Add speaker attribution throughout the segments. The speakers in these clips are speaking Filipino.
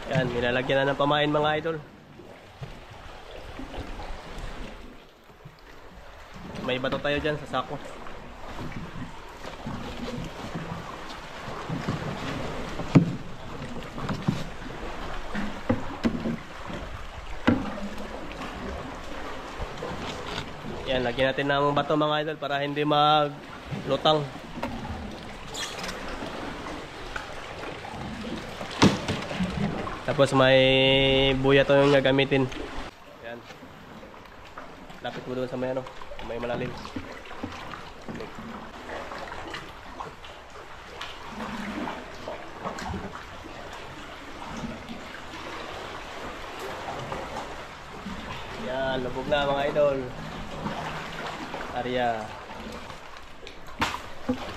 Speaker 1: Yan, nilalagyan na ng pamain mga idol. May bato tayo dyan sa sako. Yan, lagyan natin ng bato mga idol para hindi maglutang. Tapos may buya to yung gagamitin. Yan. Lapit mo doon sa may ano, may malalim. Yan, lubog na mga idol. Area.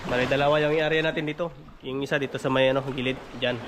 Speaker 1: Bali dalawa yung area natin dito. Yung isa dito sa may ano, gilid diyan.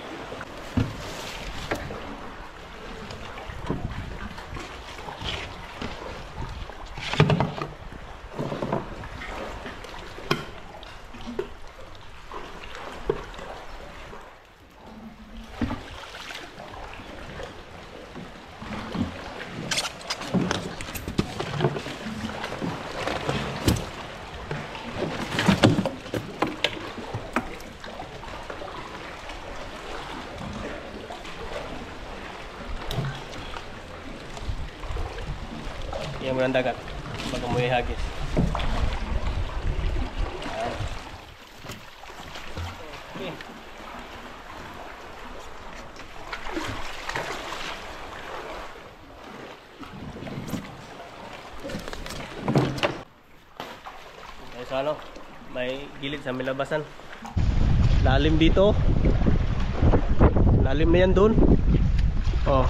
Speaker 1: Yang murang dagat bago mo ihagis. Okay. So ano, may gilid sa may labasan. Lalim dito. Lalim na yan doon. Oh.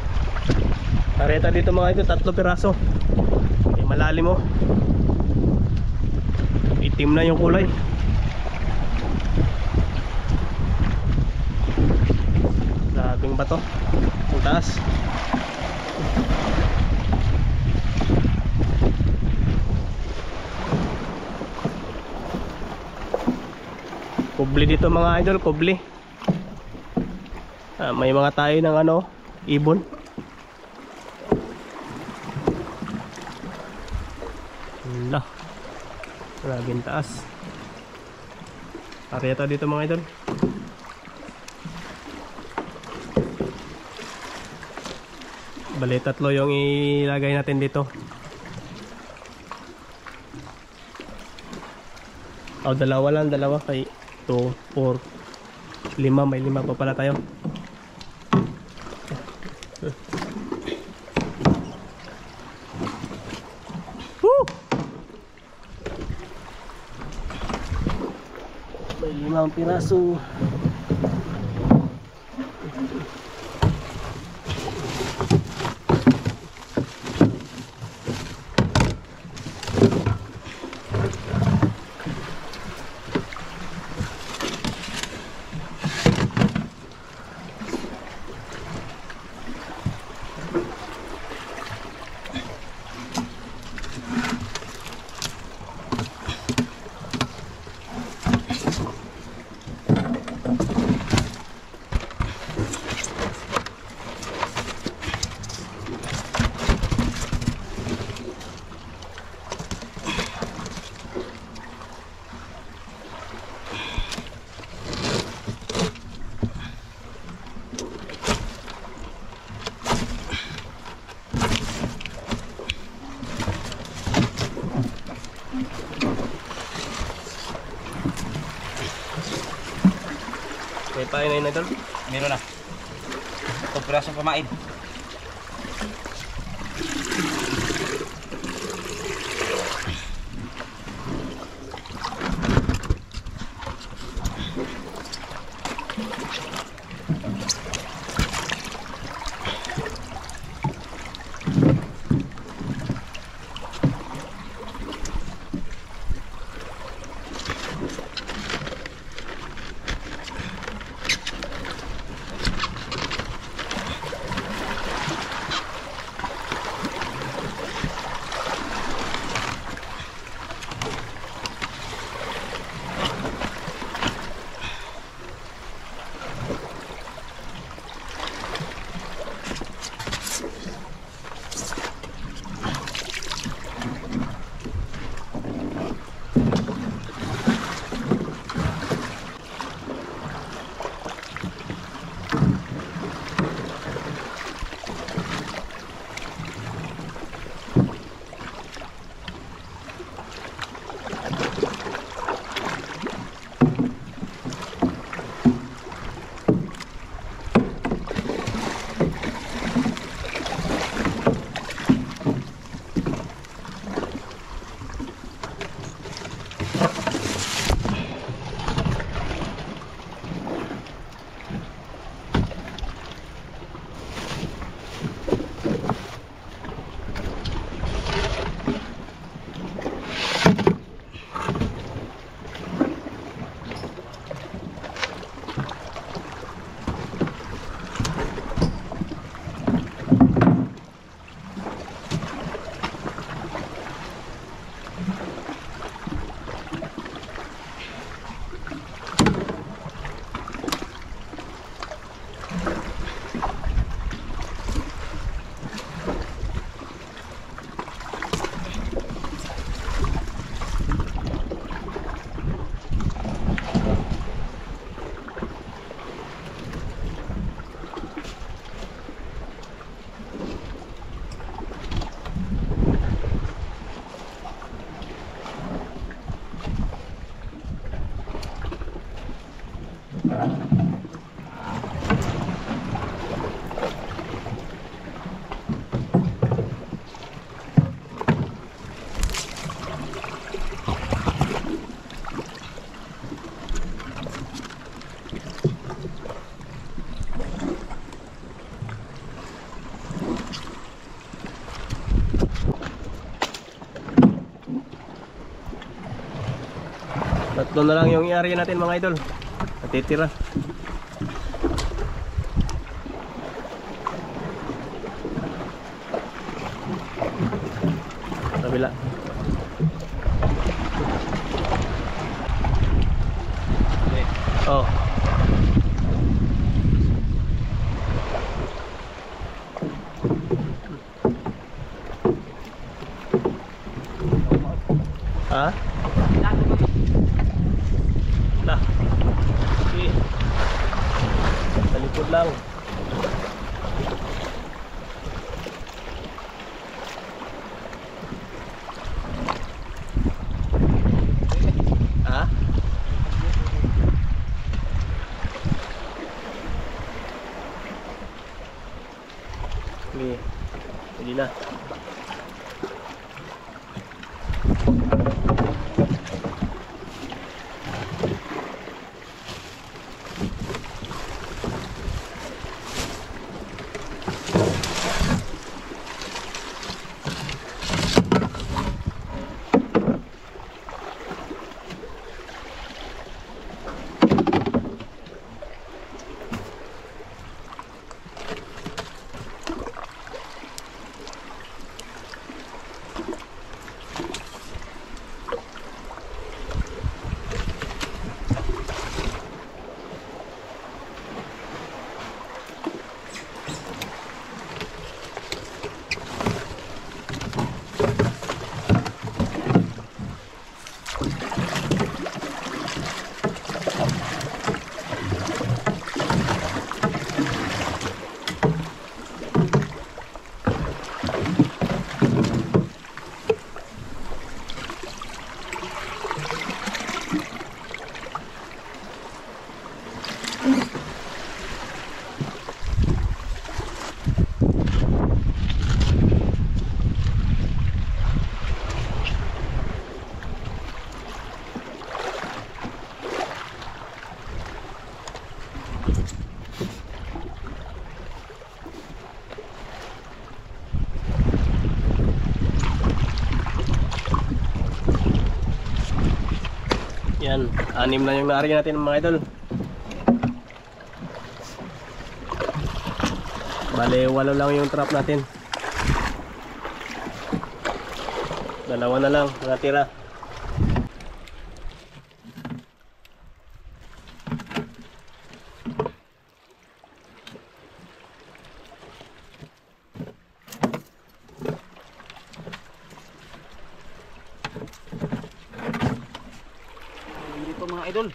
Speaker 1: Kareta dito mga ito, 3 piraso. Malalim mo. Itim na yung kulay. Labing bato. Ang taas. Kubli dito mga idol, kubli. May mga tayo ng ano, ibon. Lah, grabing taas. Areta dito mga idol. Bali 3 yung ilagay natin dito. Oh, dalawa kay 2, 4, 5, may 5 pa pala tayo. May 5 piraso. May pain na yun idol?
Speaker 2: Meron na. 2 pirasong pamain.
Speaker 1: Tatlo na lang yung area natin mga idol. Natitira. Kabila. Oh. Ha? Lah. Okay. Sa likod lang. Ha? Okay. Pwede na. Yan, 6 na yung naari natin mga idol. Bale, 8 lang yung trap natin. 2 na lang natira.
Speaker 2: Dito mga idol.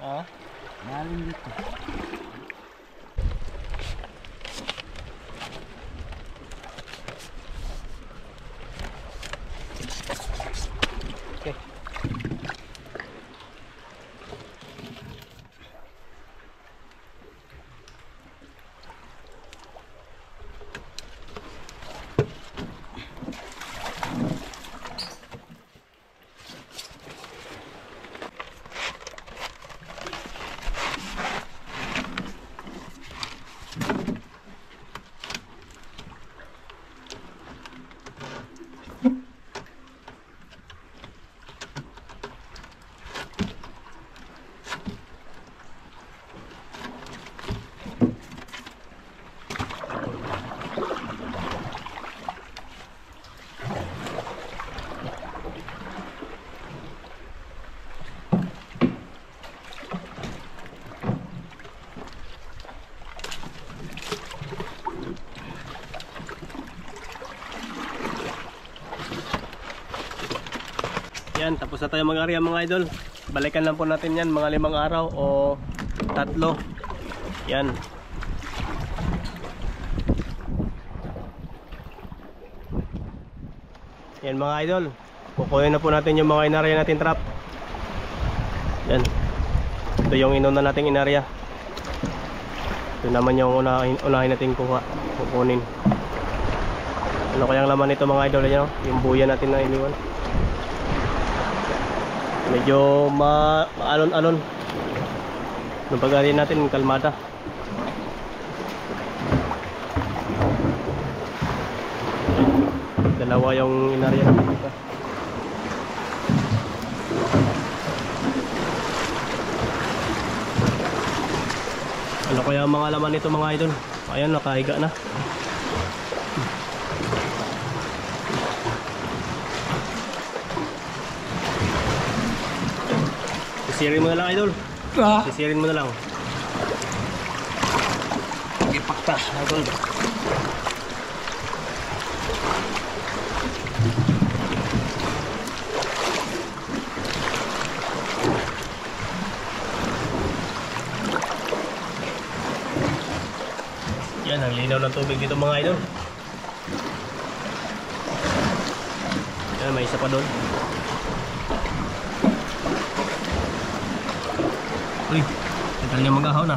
Speaker 1: Ha?
Speaker 2: Maling dito.
Speaker 1: Okay. Yan, tapos na tayo mag-area mga idol. Balikan lang po natin yan mga 5 araw o 3. Yan. Yan mga idol. Kukunin na po natin yung mga inarea natin trap. Yan. Ito yung inuna nating inarea. Ito naman yung unahin natin kukunin. Ano kayang laman nito mga idol? Yan, yung buya natin na iniwan. Medyo maalon-alon. Nung pag-ari natin kalmada. Dalawa yung inarya natin dito. Ano kaya ang mga laman nito mga idol? Ayan, nakahiga na. Sisirin mo na lang idol. Sisirin mo na lang.
Speaker 2: Ipakta, idol.
Speaker 1: Yan, ang linaw ng tubig dito mga idol. Yan, may isa pa doon. Uy, tagal niya mag-ahaw na.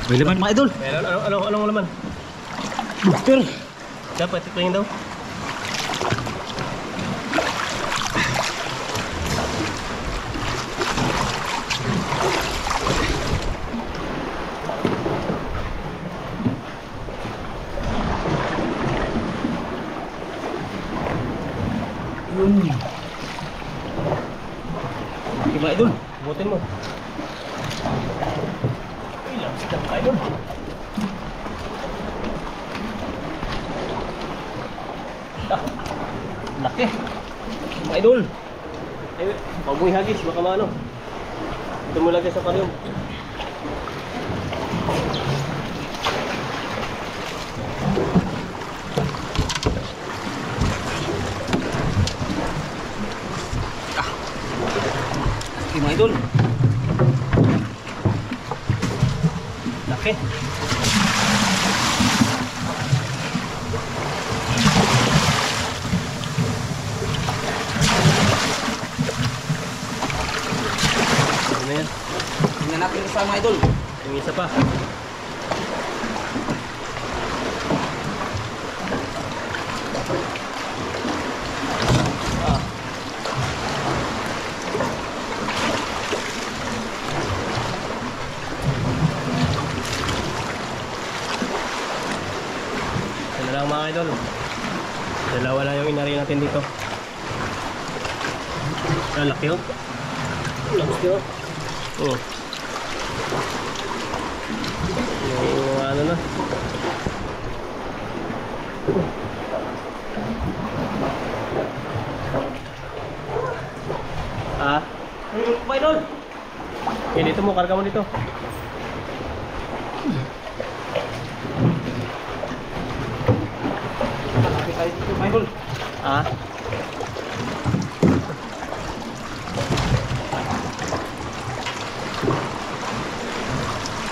Speaker 2: May laman mga idol.
Speaker 1: Meron, anong laman?
Speaker 2: Booster.
Speaker 1: Dapat tingin daw.
Speaker 2: Mga idol.
Speaker 1: Butin mo. Uy, lapis na mga idol. Laki. Mga idol. Ay, huwag mo ihagis, baka maano. Ito mo lagay sa parium.
Speaker 2: Mga idol.
Speaker 1: Laki. Ano yan?
Speaker 2: Tingnan natin isa mga idol.
Speaker 1: Yung isa pa. Ito na lang mga idol. Dalawa lang yung inari natin dito. Ah, laki oh. Laki oh. Oh. Yung ano na. Ah.
Speaker 2: Mga idol.
Speaker 1: Okay, dito mo, karga mo dito.
Speaker 2: Malaki tayo dito mga idol.
Speaker 1: Ah.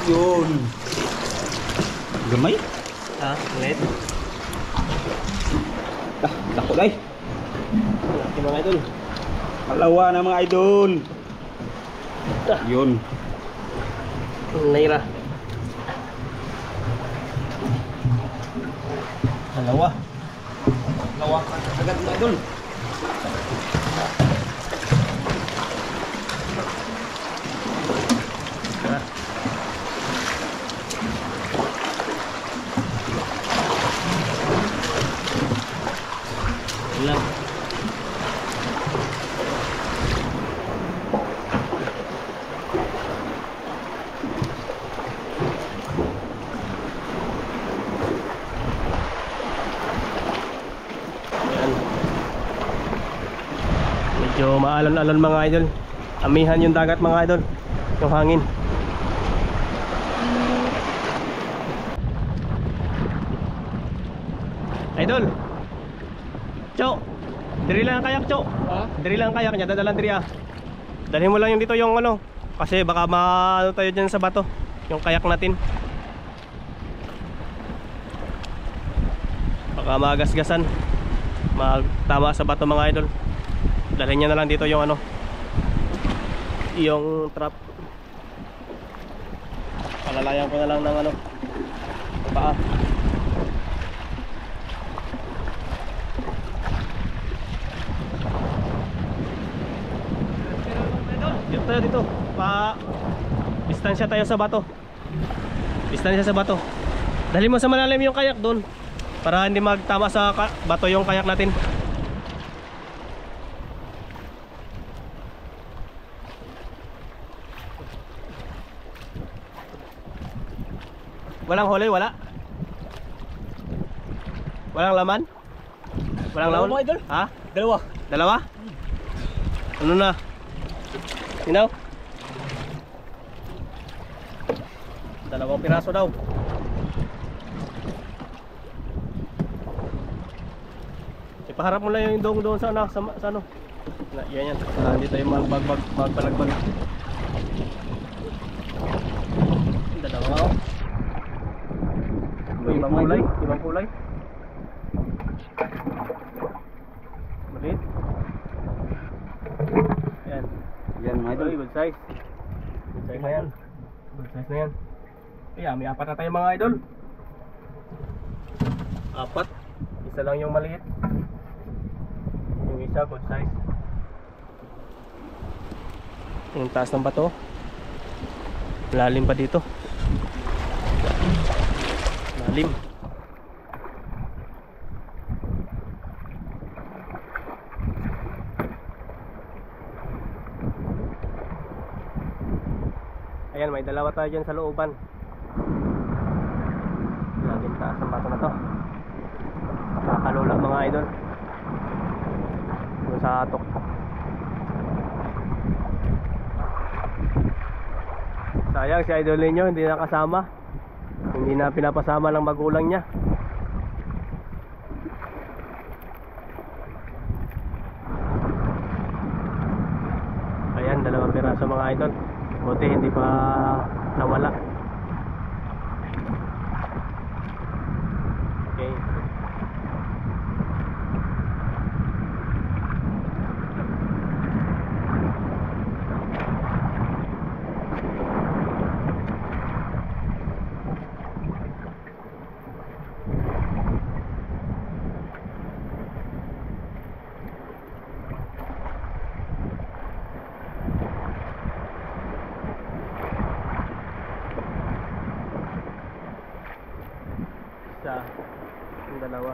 Speaker 2: Yun. Gamay.
Speaker 1: Ah, ulit.
Speaker 2: Dako day.
Speaker 1: Laki mga idol.
Speaker 2: Palawa na mga idol. Yun.
Speaker 1: Naira. Dalawa.
Speaker 2: Lawa agad mga idol.
Speaker 1: Ah. Lang. Yan. Medyo maalon-alon mga idol. Amihan yung dagat mga idol. Yung hangin. Idol. Cho. Diri lang ang kayak, Cho.
Speaker 2: Ha?
Speaker 1: Diri lang ang kayak niya, dadalan diri ah. Dalhin mo lang yung dito yung ano, kasi baka maano tayo diyan sa bato, yung kayak natin. Baka magasgasan. Magtama sa bato mga idol. Dalhin niya na lang dito yung ano, yung trap. Palalayan ko na lang ng ano, paa. Dito tayo dito. Distansya tayo sa bato. Distansya sa bato. Dali mo sa malalim yung kayak doon para hindi magtama sa bato yung kayak natin. Walang huli, wala. Walang laman? Walang
Speaker 2: Dalawa,
Speaker 1: laman?
Speaker 2: mga idol.
Speaker 1: Ha?
Speaker 2: Dalawa.
Speaker 1: Dalawa? Ano na? Sinaw? Dalawang piraso daw. Ipaharap mo lang yung dong doon sa ano, sa ano. Yan yan. Hindi tayo magpalagbag. Dalawa ako. Ibang kulay. Ibang kulay. Maliit. Yan.
Speaker 2: Yan mga idol.
Speaker 1: Good size. Good size na yan. Good size na yan. Kaya may apat na tayo mga idol. Apat. Isa lang yung maliit. Yung isa good size. Yung taas ng bato. Lalim pa dito. Lalim. Ayan, may dalawa tayo dyan sa looban. Laging taas ng bato na to. Nakakalula mga idol. Doon sa atok. Sayang si idol ninyo hindi nakasama. Hindi na pinapasama ng magulang niya. Ayan, dalawang piraso mga idol. Buti hindi pa nawala. Okay. Isa, yung dalawa.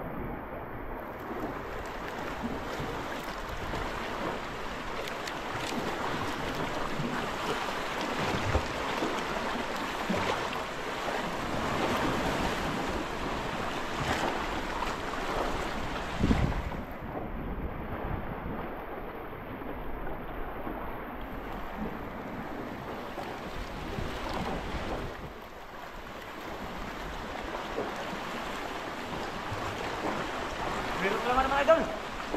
Speaker 2: Meron pa naman mga idol.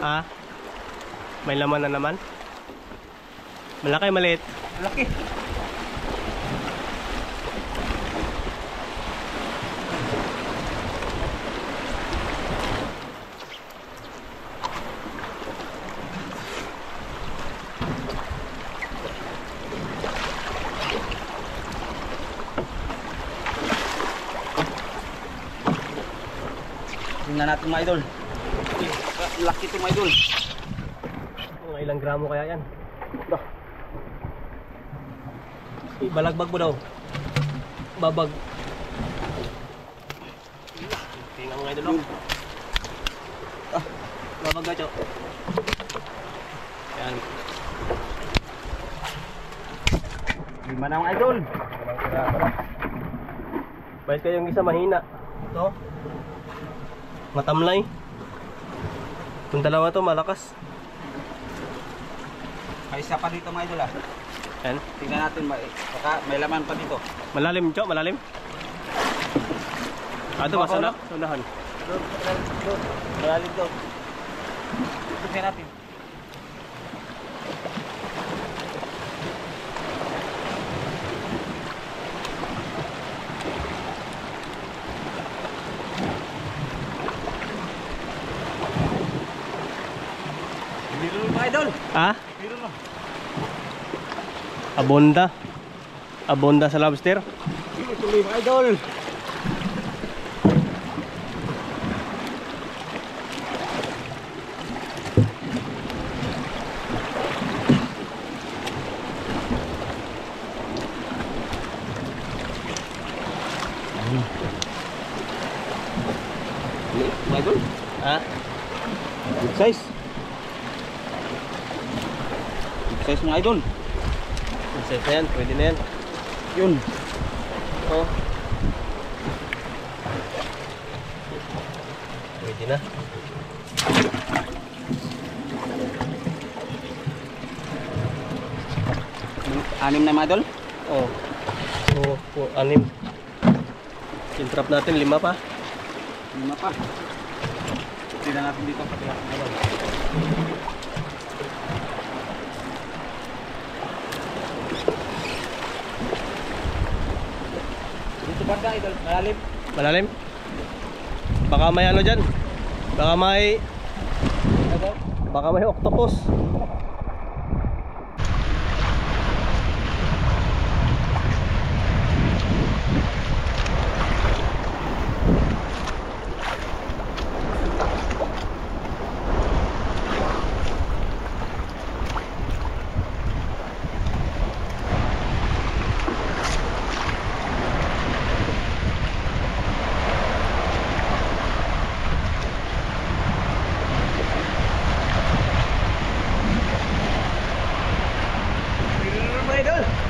Speaker 1: Ah? May laman na naman? Malaki, maliit?
Speaker 2: Laki. Tingnan natin mga idol. Laki ito mga idol.
Speaker 1: Mga ilang gramo kaya yan? Bah. Balagbag mo daw. Babag. Tingnan mga idol. Babag ka, Chok. Yan.
Speaker 2: Lima na mga idol.
Speaker 1: Bahit kayong isa mahina. Ito. Matamlay. Yung dalawa to malakas.
Speaker 2: May isa pa dito mga idol ah.
Speaker 1: Yan.
Speaker 2: Tingnan natin, baka may laman pa dito.
Speaker 1: Malalim, Chok, malalim. Ato ba,
Speaker 2: Baka
Speaker 1: unahan.
Speaker 2: Malalim daw. Tingnan natin. Biro mga idol.
Speaker 1: Ha?
Speaker 2: Biro no.
Speaker 1: Abonda. Abonda sa lobster.
Speaker 2: Biro tuloy mga idol. Mga idol.
Speaker 1: Ha?
Speaker 2: Good size. Good size mga idol.
Speaker 1: Set na yan, pwede na yan.
Speaker 2: Yun.
Speaker 1: Oh. Pwede na.
Speaker 2: Anim na mga idol.
Speaker 1: Oh. So, 6. Yung trap natin 5 pa.
Speaker 2: 5 pa. Tignan natin dito pati mga idol. Dito ba ka idol? Malalim.
Speaker 1: Malalim. Baka may ano dyan. Baka may octopus.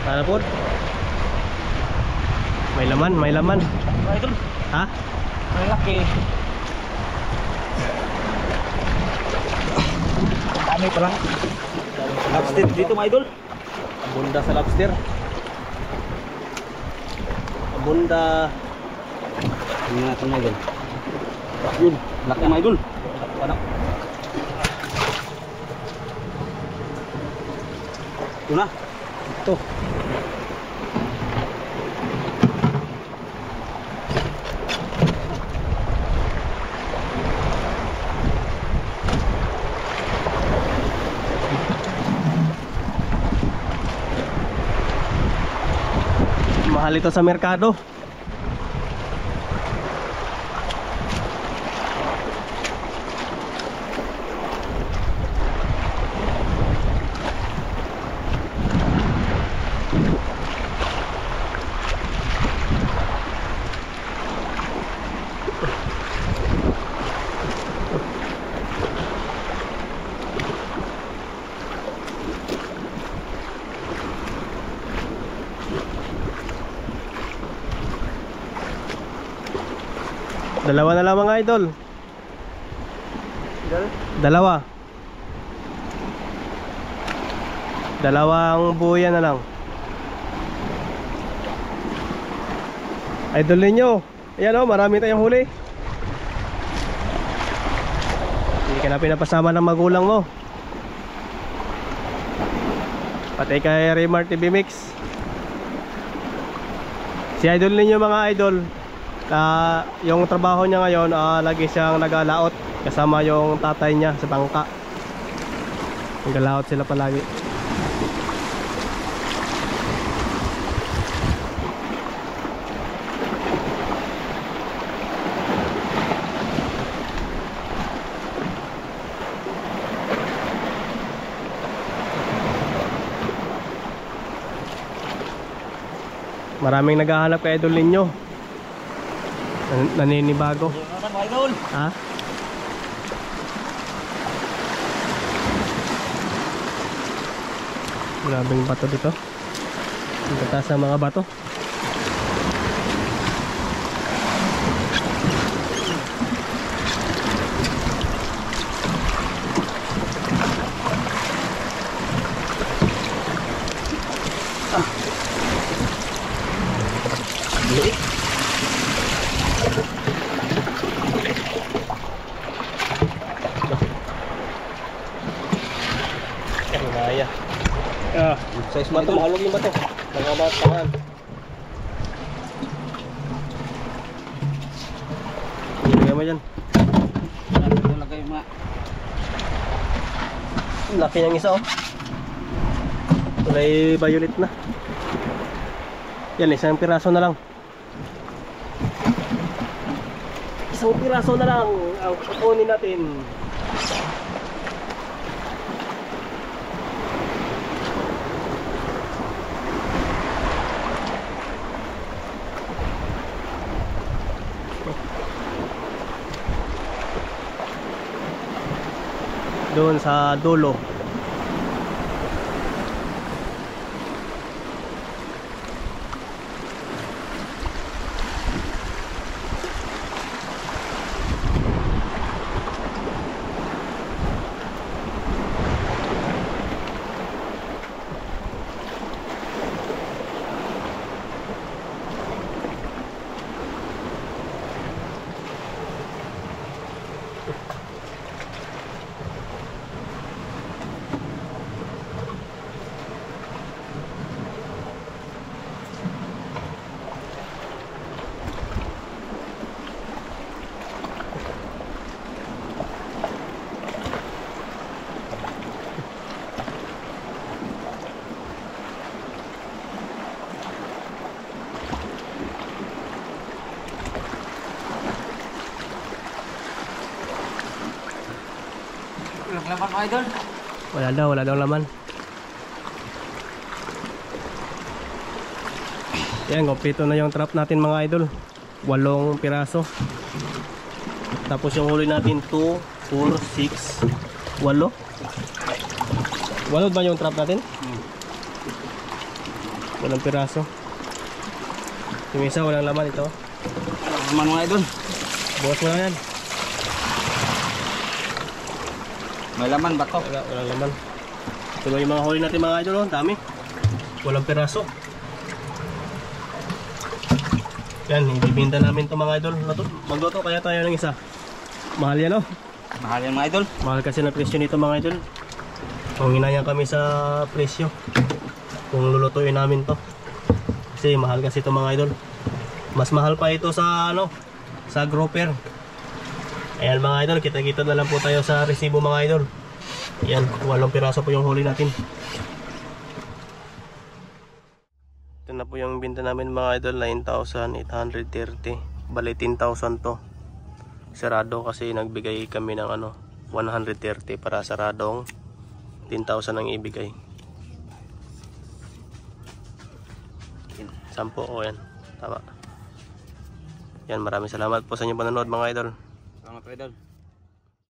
Speaker 1: Ano po? May laman, may laman.
Speaker 2: Mga idol.
Speaker 1: Ha?
Speaker 2: May laki. Dami pa lang. Lobster dito mga idol.
Speaker 1: Abunda sa lobster. Abunda.
Speaker 2: Tingnan natin mga idol. Yun, laki mga idol. Panak. Ito na.
Speaker 1: Ito. Mahal ito sa merkado. Dalawa na lang mga idol. Dalawa. Dalawang buya na lang. Idol ninyo. Ayan o, marami tayong huli. Hindi ka na pinapasama ng magulang mo. Pati kay Raymar TV Mix. Si idol ninyo mga idol, yung trabaho niya ngayon, lagi siyang nagalaot kasama yung tatay niya sa bangka. Nagalaot sila palagi. Maraming naghahanap kay idol ninyo. Naninibago. Ha? Grabing bato dito. Ang tatas ng mga bato. Size bato, mahalog yung bato. Mga batangan. Hindi mo dyan.
Speaker 2: Lagay mga.
Speaker 1: Laki ng isa oh. Kulay violet na. Yan, isang piraso na lang. Isang piraso na lang ang kukunin natin. Doon sa dulo.
Speaker 2: laman mga idol.
Speaker 1: Wala daw laman. Yan, kompleto na yung trap natin mga idol. 8 piraso. Tapos yung huli natin 2, 4, 6, 8. 8 ba yung trap natin? 8 piraso. Yung isa walang laman ito.
Speaker 2: Laman mga idol.
Speaker 1: Bukas mo lang yan.
Speaker 2: May laman ba to?
Speaker 1: Walang laman. Ito ba yung mga huli natin mga idol? Oh, dami. 8 piraso. Yan, ibibinta namin to mga idol. Magluto kaya tayo ng isa. Mahal yan oh.
Speaker 2: Mahal yan mga idol.
Speaker 1: Mahal kasi na presyo nito mga idol. Kung hinayang kami sa presyo kung lulutuin namin to. Kasi mahal kasi ito mga idol. Mas mahal pa ito sa ano, sa grouper. Ayan mga idol, kita-kita na lang po tayo sa resibo mga idol. Ayan, 8 piraso po yung huli natin. Ito na po yung binta namin mga idol, 9,830. Bali 10,000 to. Sarado kasi nagbigay kami ng ano, 130 para saradong 10,000 ang ibigay. 10 o yan, tama. Yan, maraming salamat po sa inyong panonood mga idol.
Speaker 2: Salamat idol.